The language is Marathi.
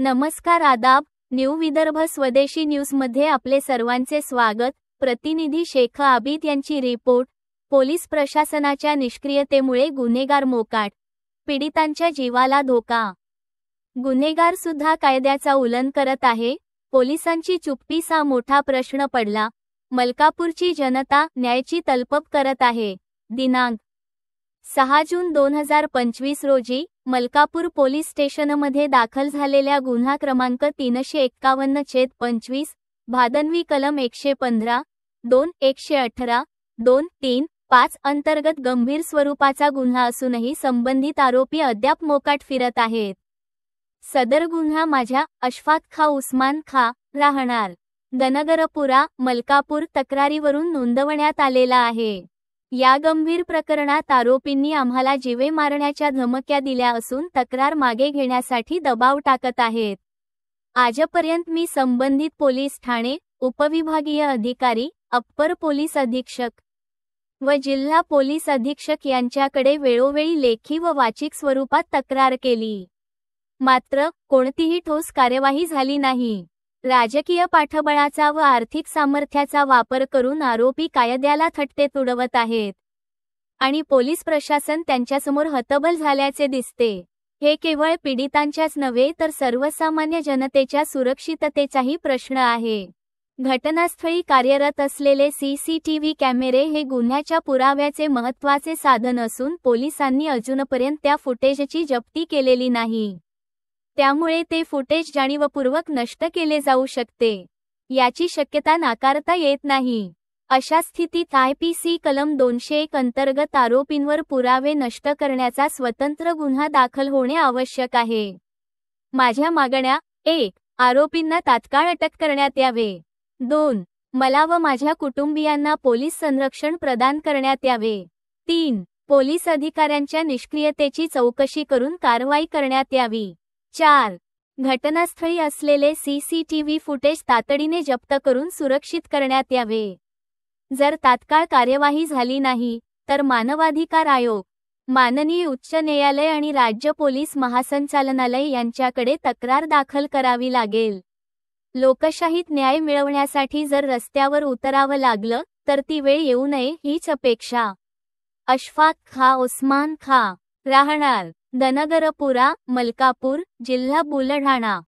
नमस्कार आदाब, न्यू विदर्भ स्वदेशी न्यूजमध्ये आपले सर्वांचे स्वागत। प्रतिनिधी शेख आबिद यांची रिपोर्ट। पोलीस प्रशासनाच्या निष्क्रियतेमुळे गुन्हेगार मोकाट, पीडितांच्या जीवाला धोका। गुन्हेगार सुद्धा कायद्याचा उल्लंघन करत आहे। पोलिसांची चुप्पीचा मोठा प्रश्न पडला। मलकापूरची जनता न्यायाची तलप करत आहे। दिनांक 6 जून 2025 रोजी मलकापूर पोलीस स्टेशनमध्ये दाखल झालेल्या गुन्हा क्रमांक 351/25 भादनवी कलम 115, 2, 118, 2, 3, 5 अंतर्गत गंभीर स्वरूपाचा गुन्हा असूनही संबंधित आरोपी अद्याप मोकाट फिरत आहेत। सदर गुन्हा माझ्या अशफाक खा उस्मान खा राहणार दनगरपुरा मलकापूर तक्रारीवरून नोंदवण्यात आलेला आहे। या गंभीर प्रकरणात आरोपींनी आम्हाला जीवे मारण्याच्या धमक्या दिल्या असून तक्रार मागे घेण्यासाठी दबाव टाकत आहेत। आजपर्यंत मी संबंधित पोलीस ठाणे, उपविभागीय अधिकारी, अप्पर पोलीस अधीक्षक व जिल्हा पोलीस अधीक्षक यांच्याकडे वेळोवेळी लेखी व वाचिक स्वरूपात तक्रार केली, मात्र कोणतीही ठोस कार्यवाही झाली नाही। राजकीय पाठबळाचा व आर्थिक सामर्थ्याचा वापर करून आरोपी कायद्याला थट्टे तुडवत आहेत आणि पोलीस प्रशासन त्यांच्यासमोर हतबल झाल्याचे दिसते। हे केवळ पीडितांच्याच नव्हे तर सर्वसामान्य जनतेच्या सुरक्षिततेचाही प्रश्न आहे। घटनास्थळी कार्यरत असलेले सीसीटीव्ही कॅमेरे हे गुन्ह्याच्या पुराव्याचे महत्त्वाचे साधन असून पोलिसांनी अजूनपर्यंत त्या फुटेजची जप्ती केलेली नाही। त्यामुळे ते फुटेज जाणीवपूर्वक नष्ट केले जाऊ शकते, याची शक्यता नाकारता येत नाही। अशा स्थितीत IPC कलम 201 अंतर्गत आरोपींवर पुरावे नष्ट करण्याचा स्वतंत्र गुन्हा दाखल होणे आवश्यक आहे। माझ्या मागण्या: 1. आरोपींना तात्काळ अटक करण्यात यावे। 2. मला व माझ्या कुटुंबियांना पोलीस संरक्षण प्रदान करण्यात यावे। 3. पोलीस अधिकाऱ्यांच्या निष्क्रियतेची चौकशी करून कारवाई करण्यात यावी। 4. घटनास्थळी असलेले सीसीटीव्ही फुटेज तातडीने जप्त करून सुरक्षित करण्यात यावे। जर तात्काळ कार्यवाही झाली नाही तर मानवाधिकार आयोग, माननीय उच्च न्यायालय आणि राज्य पोलीस महासंचालनालय यांच्याकडे तक्रार दाखल करावी लागेल। लोकशाहीत न्याय मिळवण्यासाठी जर रस्त्यावर उतरावं लागलं तर ती वेळ येऊ नये हीच अपेक्षा। अशफाक खा उस्मान खा राहणार दनगरपुरा मलकापूर जिल्हा बुलढाणा।